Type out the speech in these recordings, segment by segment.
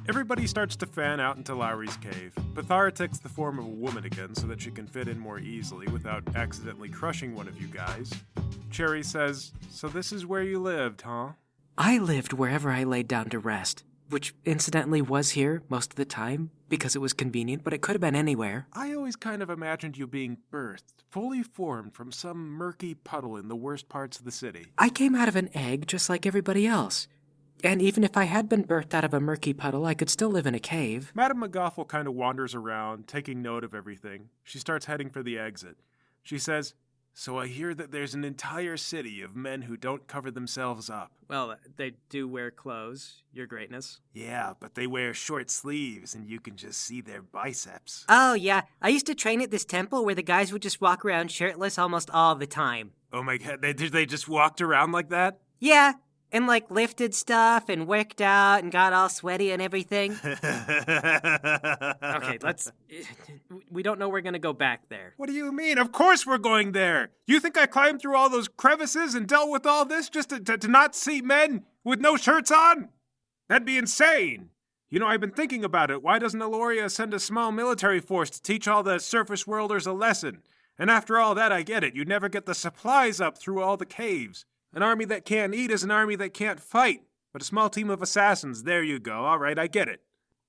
Everybody starts to fan out into Lowry's cave. Pathara takes the form of a woman again so that she can fit in more easily without accidentally crushing one of you guys. Cherry says, "So this is where you lived, huh?" I lived wherever I laid down to rest, which incidentally was here most of the time because it was convenient, but it could have been anywhere. I always kind of imagined you being birthed, fully formed from some murky puddle in the worst parts of the city. I came out of an egg just like everybody else. And even if I had been birthed out of a murky puddle, I could still live in a cave. Madame McGoffel kind of wanders around, taking note of everything. She starts heading for the exit. She says, "So I hear that there's an entire city of men who don't cover themselves up." Well, they do wear clothes, Your Greatness. "Yeah, but they wear short sleeves and you can just see their biceps." Oh, yeah. I used to train at this temple where the guys would just walk around shirtless almost all the time. Oh my god, they just walked around like that? Yeah, and lifted stuff and worked out and got all sweaty and everything. Okay, we don't know we're gonna go back there. What do you mean? Of course we're going there! You think I climbed through all those crevices and dealt with all this just to not see men with no shirts on? That'd be insane! You know, I've been thinking about it. Why doesn't Aloria send a small military force to teach all the surface worlders a lesson? And after all that, I get it. You'd never get the supplies up through all the caves. An army that can't eat is an army that can't fight. But a small team of assassins, there you go. All right, I get it.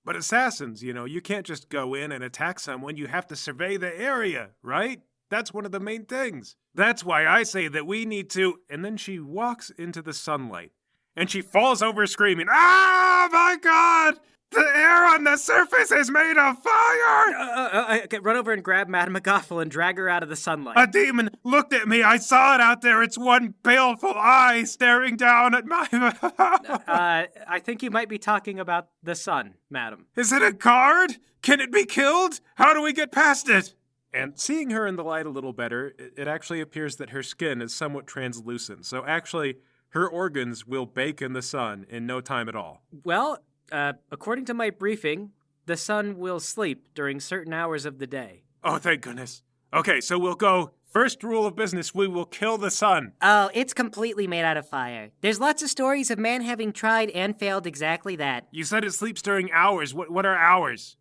But assassins, you can't just go in and attack someone. You have to survey the area, right? That's one of the main things. That's why I say that we need to... And then she walks into the sunlight. And she falls over screaming, "Ah, my God! The air on the surface is made of fire!" Run over and grab Madame McGoffel and drag her out of the sunlight. "A demon looked at me. I saw it out there. It's one baleful eye staring down at my..." I think you might be talking about the sun, madam. "Is it a guard? Can it be killed? How do we get past it?" And seeing her in the light a little better, it actually appears that her skin is somewhat translucent. So actually, her organs will bake in the sun in no time at all. Well, according to my briefing, the sun will sleep during certain hours of the day. Oh, thank goodness. Okay, so we'll go. First rule of business, we will kill the sun. Oh, it's completely made out of fire. There's lots of stories of man having tried and failed exactly that. You said it sleeps during hours. What are hours?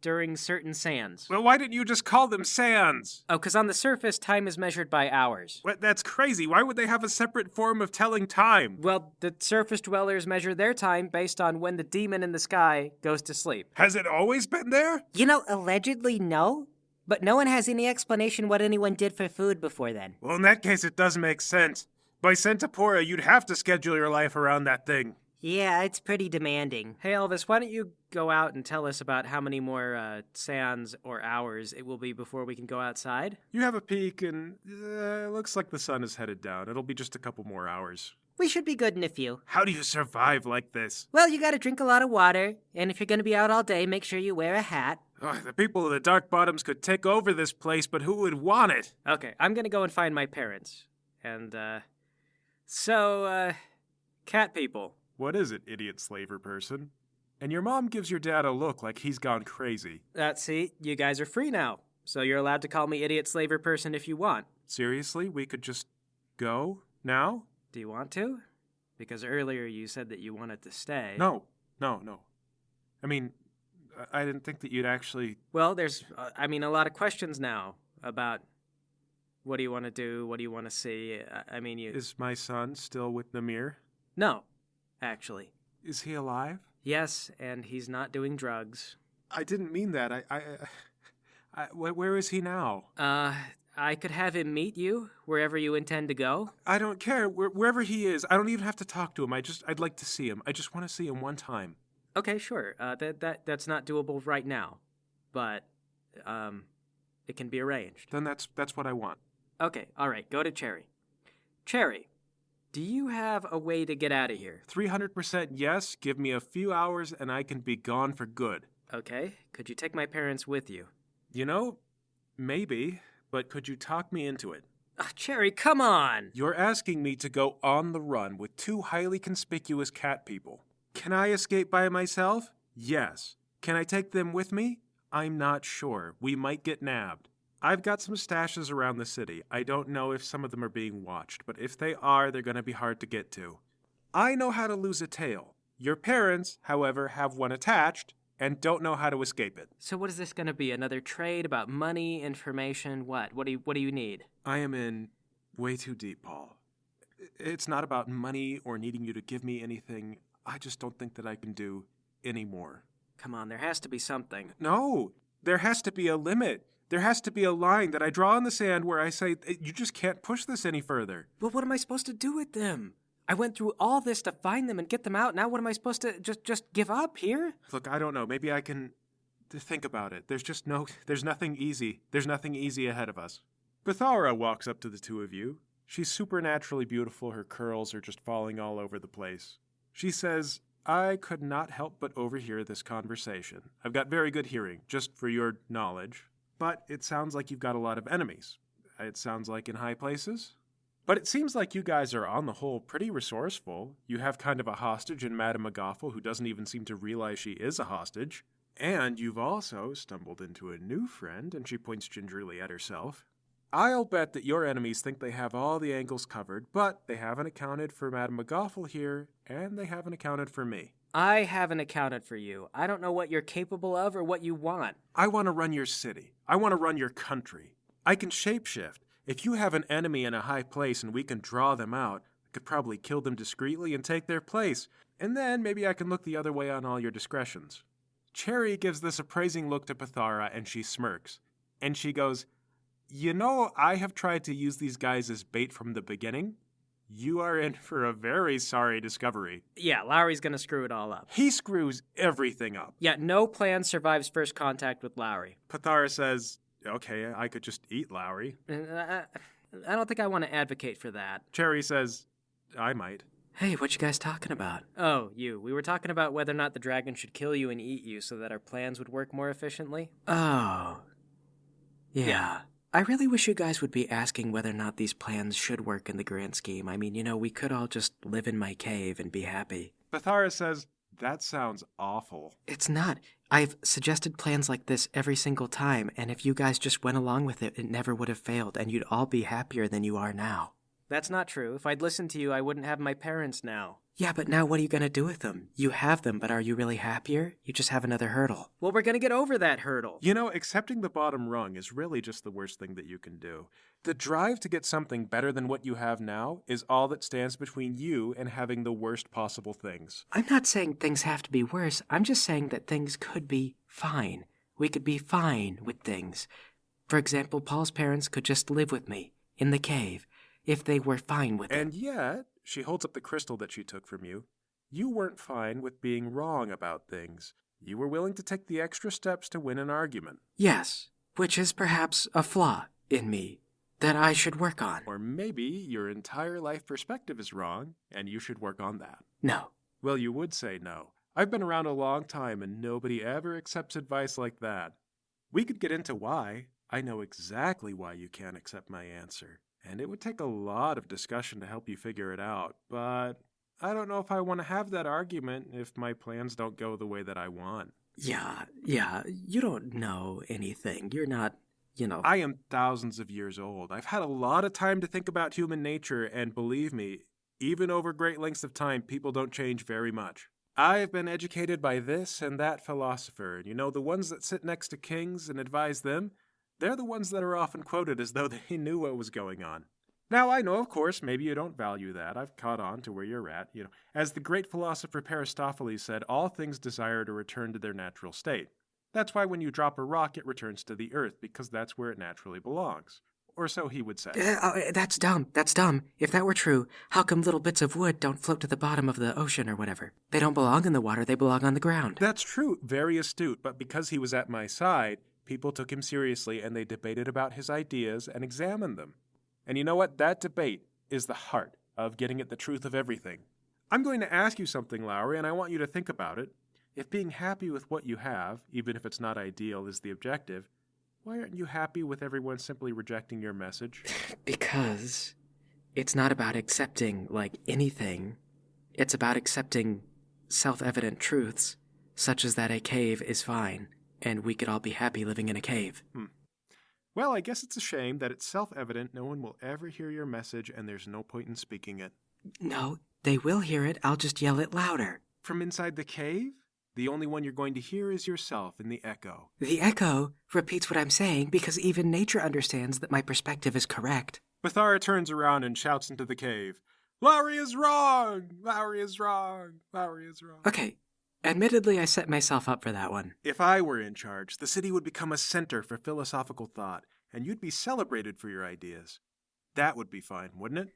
During certain sands. Well, why didn't you just call them sands? Oh, because on the surface, time is measured by hours. What? That's crazy. Why would they have a separate form of telling time? Well, the surface dwellers measure their time based on when the demon in the sky goes to sleep. Has it always been there? Allegedly no. But no one has any explanation what anyone did for food before then. Well, in that case, it does make sense. By Centipora, you'd have to schedule your life around that thing. Yeah, it's pretty demanding. Hey, Elvis, why don't you go out and tell us about how many more sands or hours it will be before we can go outside? You have a peek, and it looks like the sun is headed down. It'll be just a couple more hours. We should be good in a few. How do you survive like this? Well, you gotta drink a lot of water, and if you're gonna be out all day, make sure you wear a hat. The people of the Dark Bottoms could take over this place, but who would want it? Okay, I'm gonna go and find my parents. And, cat people. What is it, idiot slaver person? And your mom gives your dad a look like he's gone crazy. See, you guys are free now, so you're allowed to call me idiot slaver person if you want. Seriously? We could just go now? Do you want to? Because earlier you said that you wanted to stay. No. I mean, I didn't think that you'd actually... Well, there's, a lot of questions now about what do you want to do, what do you want to see. Is my son still with Namir? No, actually. Is he alive? Yes, and he's not doing drugs. I didn't mean that. Where is he now? I could have him meet you wherever you intend to go. I don't care. Wherever he is, I don't even have to talk to him. I'd like to see him. I just want to see him one time. Okay, sure. That's not doable right now, but it can be arranged. Then that's what I want. Okay, all right. Go to Cherry. Cherry, do you have a way to get out of here? 300% yes. Give me a few hours and I can be gone for good. Okay. Could you take my parents with you? Maybe, but could you talk me into it? Cherry, come on! You're asking me to go on the run with two highly conspicuous cat people. Can I escape by myself? Yes. Can I take them with me? I'm not sure. We might get nabbed. I've got some stashes around the city. I don't know if some of them are being watched, but if they are, they're going to be hard to get to. I know how to lose a tail. Your parents, however, have one attached and don't know how to escape it. So what is this going to be? Another trade about money, information, what? What do you need? I am in way too deep, Paul. It's not about money or needing you to give me anything. I just don't think that I can do any more. Come on, there has to be something. No, there has to be a limit. There has to be a line that I draw in the sand where I say, you just can't push this any further. Well, what am I supposed to do with them? I went through all this to find them and get them out. Now what am I supposed to just give up here? Look, I don't know. Maybe I can think about it. There's nothing easy. There's nothing easy ahead of us. Pathara walks up to the two of you. She's supernaturally beautiful. Her curls are just falling all over the place. She says, I could not help but overhear this conversation. I've got very good hearing, just for your knowledge. But it sounds like you've got a lot of enemies. It sounds like in high places. But it seems like you guys are, on the whole, pretty resourceful. You have kind of a hostage in Madame McGoffel who doesn't even seem to realize she is a hostage. And you've also stumbled into a new friend, and she points gingerly at herself. I'll bet that your enemies think they have all the angles covered, but they haven't accounted for Madame McGoffel here, and they haven't accounted for me. I haven't accounted for you. I don't know what you're capable of or what you want. I want to run your city. I want to run your country. I can shapeshift. If you have an enemy in a high place and we can draw them out, I could probably kill them discreetly and take their place, and then maybe I can look the other way on all your discretions. Cherry gives this appraising look to Pathara, and she smirks. And she goes, You know, I have tried to use these guys as bait from the beginning. You are in for a very sorry discovery. Yeah, Lowry's gonna screw it all up. He screws everything up. Yeah, no plan survives first contact with Lowry. Pathara says, Okay, I could just eat Lowry. I don't think I want to advocate for that. Cherry says, I might. Hey, what you guys talking about? Oh, you. We were talking about whether or not the dragon should kill you and eat you so that our plans would work more efficiently. Oh. Yeah. I really wish you guys would be asking whether or not these plans should work in the grand scheme. I mean, we could all just live in my cave and be happy. Pathara says, That sounds awful. It's not. I've suggested plans like this every single time, and if you guys just went along with it, it never would have failed, and you'd all be happier than you are now. That's not true. If I'd listened to you, I wouldn't have my parents now. Yeah, but now what are you going to do with them? You have them, but are you really happier? You just have another hurdle. Well, we're going to get over that hurdle. Accepting the bottom rung is really just the worst thing that you can do. The drive to get something better than what you have now is all that stands between you and having the worst possible things. I'm not saying things have to be worse. I'm just saying that things could be fine. We could be fine with things. For example, Paul's parents could just live with me in the cave if they were fine with it. And yet, she holds up the crystal that she took from you. You weren't fine with being wrong about things. You were willing to take the extra steps to win an argument. Yes, which is perhaps a flaw in me that I should work on. Or maybe your entire life perspective is wrong, and you should work on that. No. Well, you would say no. I've been around a long time, and nobody ever accepts advice like that. We could get into why. I know exactly why you can't accept my answer. And it would take a lot of discussion to help you figure it out, but I don't know if I want to have that argument if my plans don't go the way that I want. Yeah, you don't know anything. You're not, I am thousands of years old. I've had a lot of time to think about human nature, and believe me, even over great lengths of time, people don't change very much. I've been educated by this and that philosopher, and the ones that sit next to kings and advise them, they're the ones that are often quoted as though they knew what was going on. Now, I know, of course, maybe you don't value that. I've caught on to where you're at. As the great philosopher Aristophanes said, all things desire to return to their natural state. That's why when you drop a rock, it returns to the earth, because that's where it naturally belongs. Or so he would say. That's dumb. If that were true, how come little bits of wood don't float to the bottom of the ocean or whatever? They don't belong in the water, they belong on the ground. That's true. Very astute. But because he was at my side, people took him seriously, and they debated about his ideas and examined them. And you know what? That debate is the heart of getting at the truth of everything. I'm going to ask you something, Lowry, and I want you to think about it. If being happy with what you have, even if it's not ideal, is the objective, why aren't you happy with everyone simply rejecting your message? Because it's not about accepting, anything. It's about accepting self-evident truths, such as that a cave is fine, and we could all be happy living in a cave. Well, I guess it's a shame that it's self-evident no one will ever hear your message and there's no point in speaking it. No, they will hear it. I'll just yell it louder. From inside the cave? The only one you're going to hear is yourself in the echo. The echo repeats what I'm saying because even nature understands that my perspective is correct. Pathara turns around and shouts into the cave. Lowry is wrong! Lowry is wrong! Lowry is wrong. Okay, admittedly I set myself up for that one. If I were in charge, the city would become a center for philosophical thought, and you'd be celebrated for your ideas. That would be fine, wouldn't it?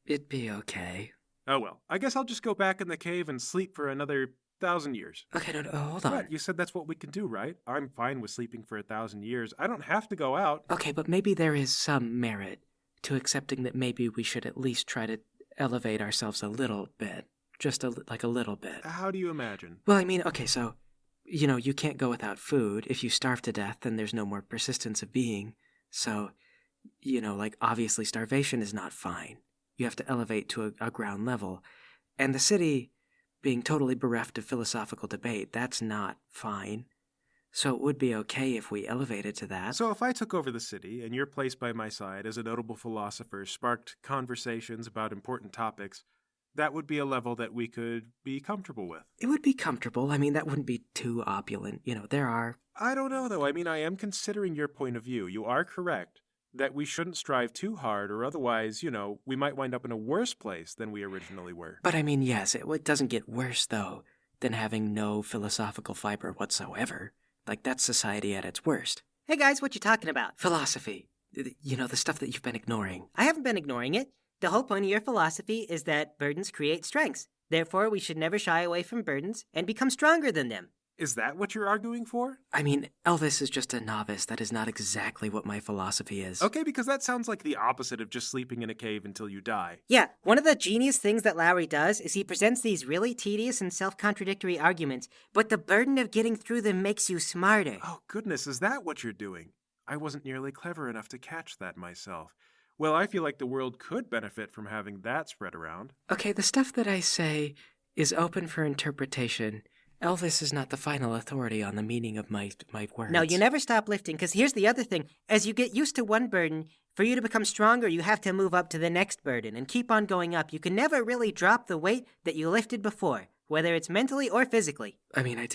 It'd be okay. Oh well, I guess I'll just go back in the cave and sleep for another 1,000 years. Okay, no, hold on. What? You said that's what we can do, right? I'm fine with sleeping for 1,000 years. I don't have to go out. Okay, but maybe there is some merit to accepting that maybe we should at least try to elevate ourselves a little bit. Just a little bit. How do you imagine? Well, I mean, okay, so, you can't go without food. If you starve to death, then there's no more persistence of being. So, obviously starvation is not fine. You have to elevate to a ground level. And the city being totally bereft of philosophical debate, that's not fine. So it would be okay if we elevated to that. So if I took over the city, and your place by my side as a notable philosopher sparked conversations about important topics, that would be a level that we could be comfortable with. It would be comfortable. I mean, that wouldn't be too opulent. There are... I don't know, though. I mean, I am considering your point of view. You are correct that we shouldn't strive too hard, or otherwise, we might wind up in a worse place than we originally were. But I mean, yes, it doesn't get worse, though, than having no philosophical fiber whatsoever. Like, that's society at its worst. Hey guys, what you talking about? Philosophy. The stuff that you've been ignoring. I haven't been ignoring it. The whole point of your philosophy is that burdens create strengths. Therefore, we should never shy away from burdens and become stronger than them. Is that what you're arguing for? I mean, Elvis is just a novice. That is not exactly what my philosophy is. Okay, because that sounds like the opposite of just sleeping in a cave until you die. Yeah, one of the genius things that Lowry does is he presents these really tedious and self-contradictory arguments, but the burden of getting through them makes you smarter. Oh, goodness, is that what you're doing? I wasn't nearly clever enough to catch that myself. Well, I feel like the world could benefit from having that spread around. Okay, the stuff that I say is open for interpretation. Elvis is not the final authority on the meaning of my words. No, you never stop lifting, because here's the other thing. As you get used to one burden, for you to become stronger, you have to move up to the next burden and keep on going up. You can never really drop the weight that you lifted before, whether it's mentally or physically. I mean, I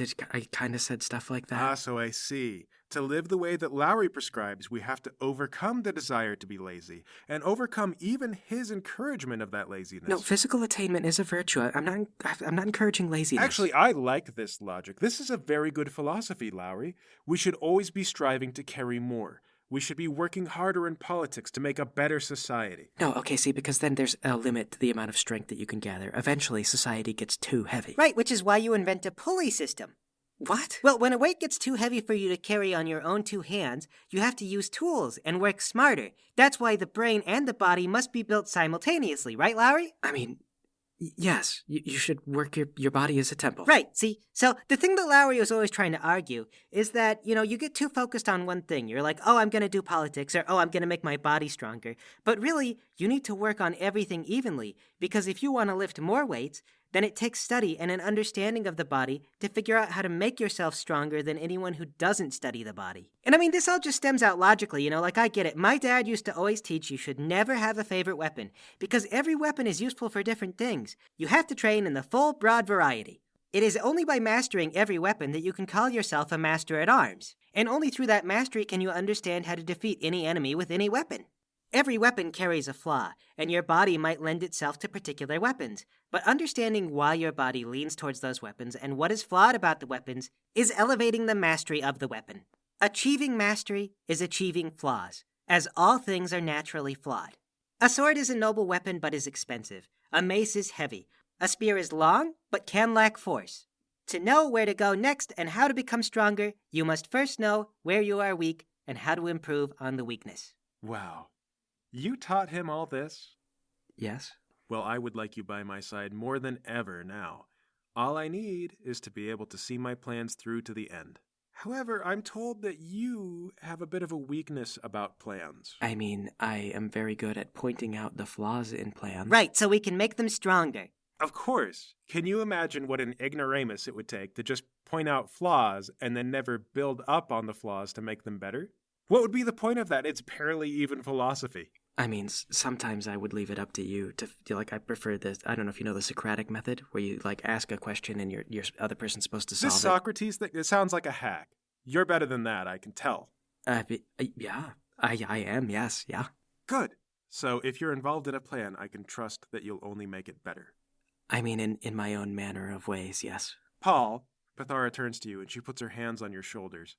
kind of said stuff like that. Ah, so I see. To live the way that Lowry prescribes, we have to overcome the desire to be lazy, and overcome even his encouragement of that laziness. No, physical attainment is a virtue. I'm not encouraging laziness. Actually, I like this logic. This is a very good philosophy, Lowry. We should always be striving to carry more. We should be working harder in politics to make a better society. No, okay, see, because then there's a limit to the amount of strength that you can gather. Eventually, society gets too heavy. Right, which is why you invent a pulley system. What? Well, when a weight gets too heavy for you to carry on your own two hands, you have to use tools and work smarter. That's why the brain and the body must be built simultaneously, right, Lowry? I mean, yes, you should work your body as a temple. Right, see? So the thing that Lowry was always trying to argue is that, you get too focused on one thing. You're like, oh, I'm going to do politics, or oh, I'm going to make my body stronger. But really, you need to work on everything evenly, because if you want to lift more weights, then it takes study and an understanding of the body to figure out how to make yourself stronger than anyone who doesn't study the body. And I mean, this all just stems out logically, like I get it. My dad used to always teach you should never have a favorite weapon, because every weapon is useful for different things. You have to train in the full, broad variety. It is only by mastering every weapon that you can call yourself a master at arms. And only through that mastery can you understand how to defeat any enemy with any weapon. Every weapon carries a flaw, and your body might lend itself to particular weapons. But understanding why your body leans towards those weapons and what is flawed about the weapons is elevating the mastery of the weapon. Achieving mastery is achieving flaws, as all things are naturally flawed. A sword is a noble weapon but is expensive. A mace is heavy. A spear is long but can lack force. To know where to go next and how to become stronger, you must first know where you are weak and how to improve on the weakness. Wow. You taught him all this? Yes. Well, I would like you by my side more than ever now. All I need is to be able to see my plans through to the end. However, I'm told that you have a bit of a weakness about plans. I mean, I am very good at pointing out the flaws in plans. Right, so we can make them stronger. Of course. Can you imagine what an ignoramus it would take to just point out flaws and then never build up on the flaws to make them better? What would be the point of that? It's barely even philosophy. I mean, sometimes I would leave it up to you to feel like I prefer this. I don't know if you know the Socratic method, where you like ask a question and your other person's supposed to solve This Socrates thing, it sounds like a hack. You're better than that, I can tell. Yeah, I am. Yes, yeah. Good. So if you're involved in a plan, I can trust that you'll only make it better. I mean, in my own manner of ways, yes. Paul, Pathara turns to you and she puts her hands on your shoulders.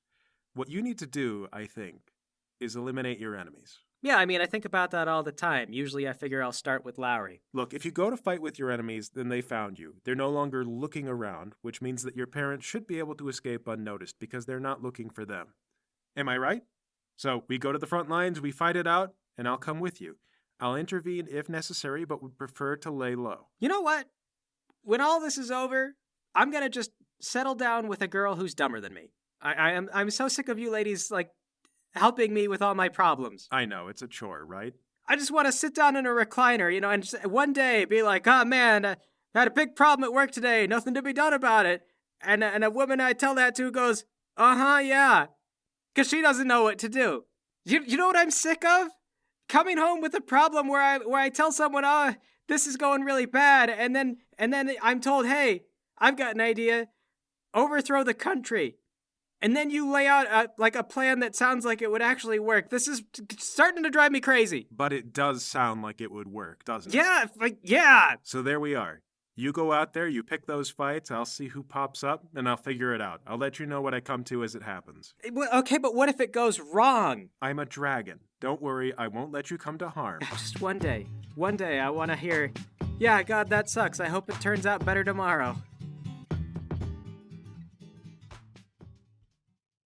What you need to do, I think, is eliminate your enemies. Yeah, I mean, I think about that all the time. Usually I figure I'll start with Lowry. Look, if you go to fight with your enemies, then they found you. They're no longer looking around, which means that your parents should be able to escape unnoticed because they're not looking for them. Am I right? So we go to the front lines, we fight it out, and I'll come with you. I'll intervene if necessary, but would prefer to lay low. You know what? When all this is over, I'm gonna just settle down with a girl who's dumber than me. I'm so sick of you ladies, like, helping me with all my problems. I know, it's a chore, right? I just want to sit down in a recliner, and just one day be like, oh man, I had a big problem at work today, nothing to be done about it. And a woman I tell that to goes, uh-huh, yeah. Because she doesn't know what to do. You know what I'm sick of? Coming home with a problem where I tell someone, oh, this is going really bad, and then I'm told, hey, I've got an idea. Overthrow the country. And then you lay out a plan that sounds like it would actually work. This is starting to drive me crazy. But it does sound like it would work, doesn't it? Yeah, yeah. So there we are. You go out there, you pick those fights, I'll see who pops up, and I'll figure it out. I'll let you know what I come to as it happens. Okay, but what if it goes wrong? I'm a dragon. Don't worry, I won't let you come to harm. Just one day I want to hear, yeah, God, that sucks. I hope it turns out better tomorrow.